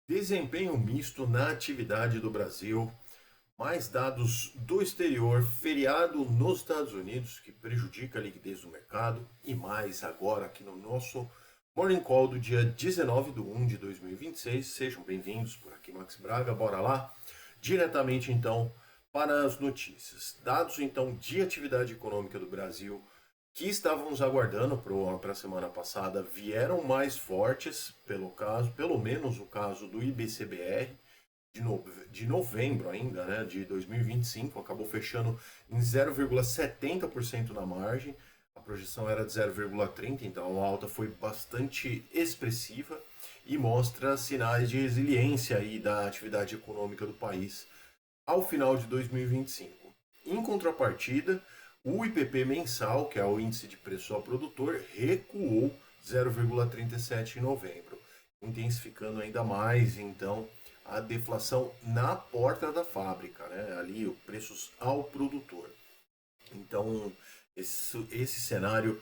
Desempenho misto na atividade do Brasil, mais dados do exterior, feriado nos Estados Unidos que prejudica a liquidez do mercado e mais agora aqui no nosso Morning Call do dia 19 de 1 de 2026. Sejam bem-vindos, por aqui Max Braga, bora lá. Diretamente então para as notícias. Dados então de atividade econômica do Brasil que estávamos aguardando para a semana passada vieram mais fortes, pelo menos o caso do IBCBR de novembro ainda, né, de 2025, acabou fechando em 0,70% na margem. A projeção era de 0,30%, então a alta foi bastante expressiva e mostra sinais de resiliência aí da atividade econômica do país ao final de 2025. Em contrapartida, o IPP mensal, que é o índice de preço ao produtor, recuou 0,37 em novembro, intensificando ainda mais então a deflação na porta da fábrica, né? Ali os preços ao produtor. Então esse cenário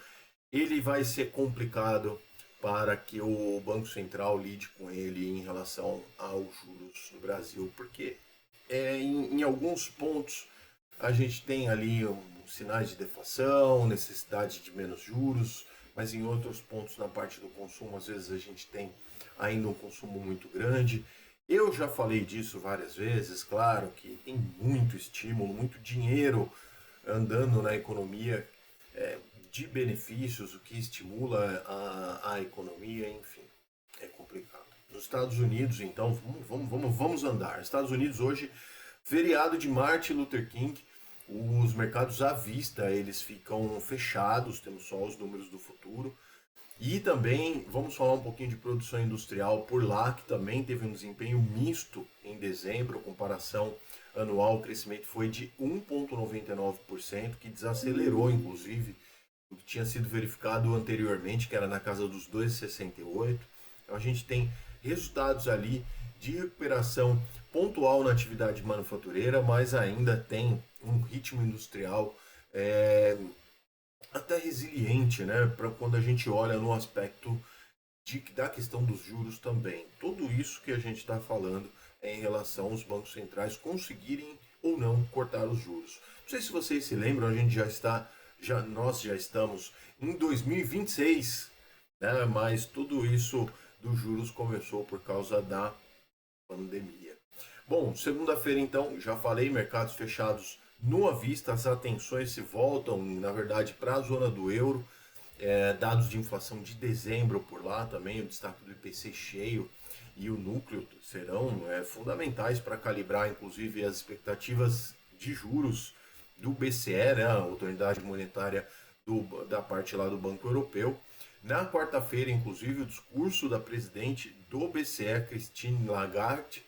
ele vai ser complicado para que o Banco Central lide com ele em relação aos juros no Brasil, porque em alguns pontos a gente tem ali sinais de deflação, necessidade de menos juros, mas em outros pontos na parte do consumo, às vezes a gente tem ainda um consumo muito grande. Eu já falei disso várias vezes, claro que tem muito estímulo, muito dinheiro andando na economia de benefícios, o que estimula a economia, enfim, é complicado. Nos Estados Unidos, então, vamos andar. Estados Unidos hoje, feriado de Martin Luther King, os mercados à vista eles ficam fechados, temos só os números do futuro. E também vamos falar um pouquinho de produção industrial por lá, que também teve um desempenho misto em dezembro, comparação anual, o crescimento foi de 1,99%, que desacelerou inclusive o que tinha sido verificado anteriormente, que era na casa dos 2,68. Então a gente tem resultados ali de recuperação pontual na atividade manufatureira, mas ainda tem um ritmo industrial até resiliente, né? Para quando a gente olha no aspecto da questão dos juros também. Tudo isso que a gente está falando é em relação aos bancos centrais conseguirem ou não cortar os juros. Não sei se vocês se lembram, a gente nós já estamos em 2026, né? Mas tudo isso dos juros começou por causa da pandemia. Bom, segunda-feira então, já falei, mercados fechados no à vista, as atenções se voltam, na verdade, para a zona do euro. Dados de inflação de dezembro por lá também, o destaque do IPC cheio e o núcleo serão fundamentais para calibrar, inclusive, as expectativas de juros do BCE, né, a autoridade monetária da parte lá do Banco Europeu. Na quarta-feira, inclusive, o discurso da presidente do BCE, Christine Lagarde,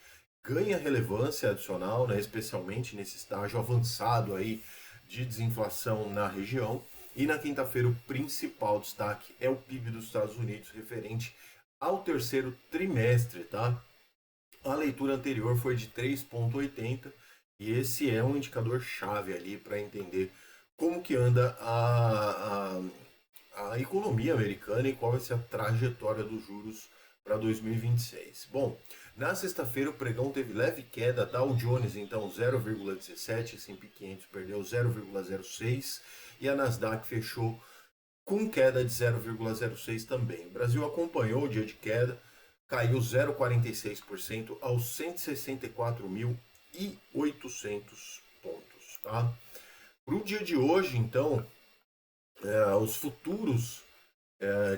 ganha relevância adicional, né, especialmente nesse estágio avançado aí de desinflação na região. E na quinta-feira, o principal destaque é o PIB dos Estados Unidos referente ao terceiro trimestre, tá? A leitura anterior foi de 3,80 e esse é um indicador chave ali para entender como que anda a economia americana e qual vai ser a trajetória dos juros para 2026. Bom, na sexta-feira o pregão teve leve queda, Dow Jones então 0,17, S&P 500 perdeu 0,06 e a Nasdaq fechou com queda de 0,06 também. O Brasil acompanhou o dia de queda, caiu 0,46% aos 164.800 pontos, tá? Para o dia de hoje, então, os futuros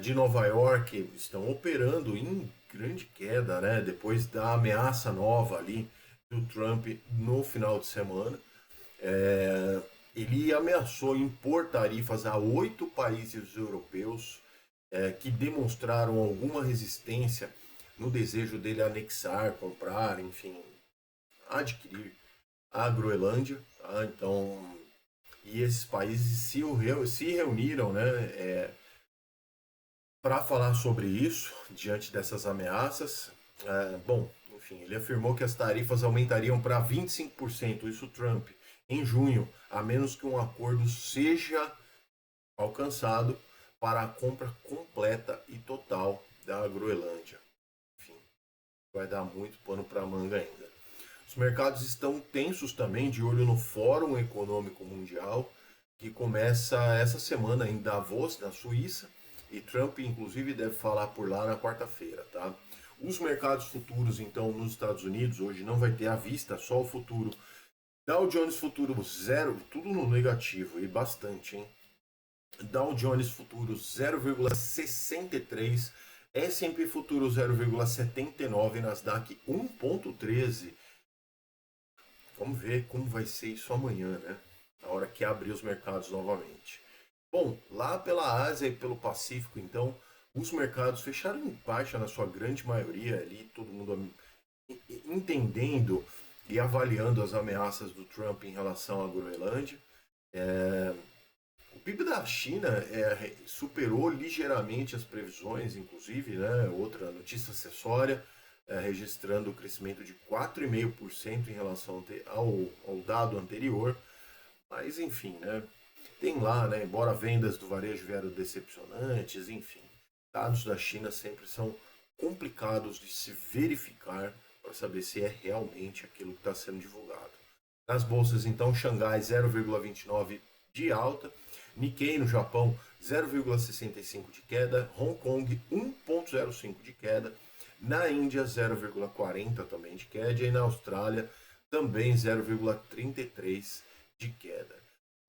de Nova York estão operando em grande queda, né? Depois da ameaça nova ali do Trump no final de semana. Ele ameaçou impor tarifas a 8 países europeus que demonstraram alguma resistência no desejo dele anexar, comprar, enfim, adquirir a Groenlândia. Tá? Então, e esses países se reuniram, né, para falar sobre isso, diante dessas ameaças. Bom, enfim, ele afirmou que as tarifas aumentariam para 25%, isso Trump, em junho, a menos que um acordo seja alcançado para a compra completa e total da Groenlândia. Enfim, vai dar muito pano para manga ainda. Os mercados estão tensos também, de olho no Fórum Econômico Mundial, que começa essa semana em Davos, na Suíça, e Trump, inclusive, deve falar por lá na quarta-feira, tá? Os mercados futuros, então, nos Estados Unidos, hoje não vai ter à vista, só o futuro. Dow Jones Futuro 0, tudo no negativo, e bastante, hein? Dow Jones Futuro 0,63, S&P Futuro 0,79, Nasdaq 1,13. Vamos ver como vai ser isso amanhã, né? Na hora que abrir os mercados novamente. Bom, lá pela Ásia e pelo Pacífico, então, os mercados fecharam em baixa na sua grande maioria ali, todo mundo entendendo e avaliando as ameaças do Trump em relação à Groenlândia. O PIB da China superou ligeiramente as previsões, inclusive, né? Outra notícia acessória, registrando o crescimento de 4,5% em relação ao dado anterior. Mas, enfim, né? Tem lá, né? Embora vendas do varejo vieram decepcionantes, enfim. Dados da China sempre são complicados de se verificar para saber se é realmente aquilo que está sendo divulgado. Nas bolsas, então, Xangai 0,29 de alta, Nikkei no Japão 0,65 de queda, Hong Kong 1,05 de queda, na Índia 0,40 também de queda e na Austrália também 0,33 de queda.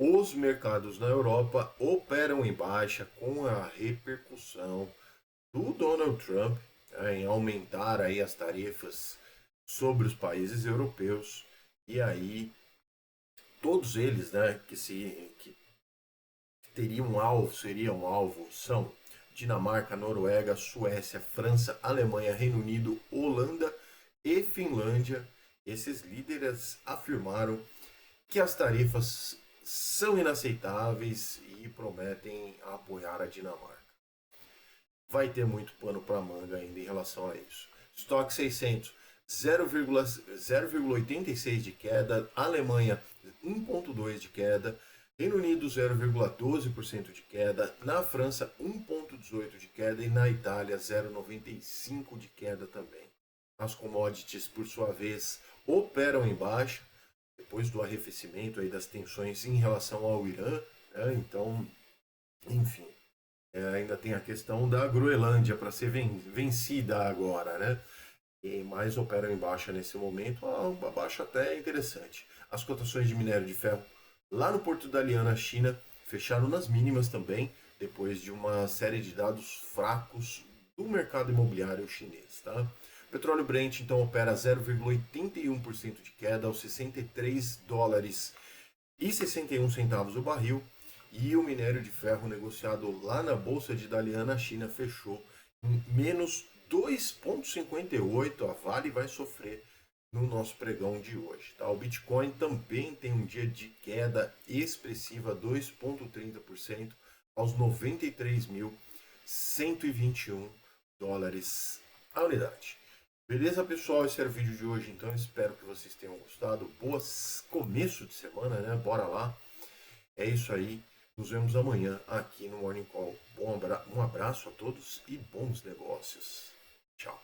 Os mercados na Europa operam em baixa com a repercussão do Donald Trump, em aumentar aí as tarifas sobre os países europeus, e aí todos eles, né, que teriam seriam alvo, são Dinamarca, Noruega, Suécia, França, Alemanha, Reino Unido, Holanda e Finlândia. Esses líderes afirmaram que as tarifas são inaceitáveis e prometem apoiar a Dinamarca. Vai ter muito pano para manga ainda em relação a isso. Estoque 600, 0,86 de queda, Alemanha 1,2 de queda, Reino Unido 0,12% de queda, na França 1,18 de queda e na Itália 0,95 de queda também. As commodities, por sua vez, operam em baixa, depois do arrefecimento aí das tensões em relação ao Irã, né? Então, enfim, ainda tem a questão da Groenlândia para ser vencida agora, né? Mas operam em baixa nesse momento, uma baixa até interessante. As cotações de minério de ferro lá no Porto da Liana, China, fecharam nas mínimas também, depois de uma série de dados fracos do mercado imobiliário chinês, tá? O petróleo Brent, então, opera 0,81% de queda aos 63 dólares e 61 centavos o barril, e o minério de ferro negociado lá na Bolsa de Dalian, China, fechou em menos 2,58. A Vale vai sofrer no nosso pregão de hoje, tá? O Bitcoin também tem um dia de queda expressiva, 2,30% aos 93.121 dólares a unidade. Beleza, pessoal? Esse era o vídeo de hoje, então espero que vocês tenham gostado. Boas começo de semana, né? Bora lá. É isso aí. Nos vemos amanhã aqui no Morning Call. Um abraço a todos e bons negócios. Tchau.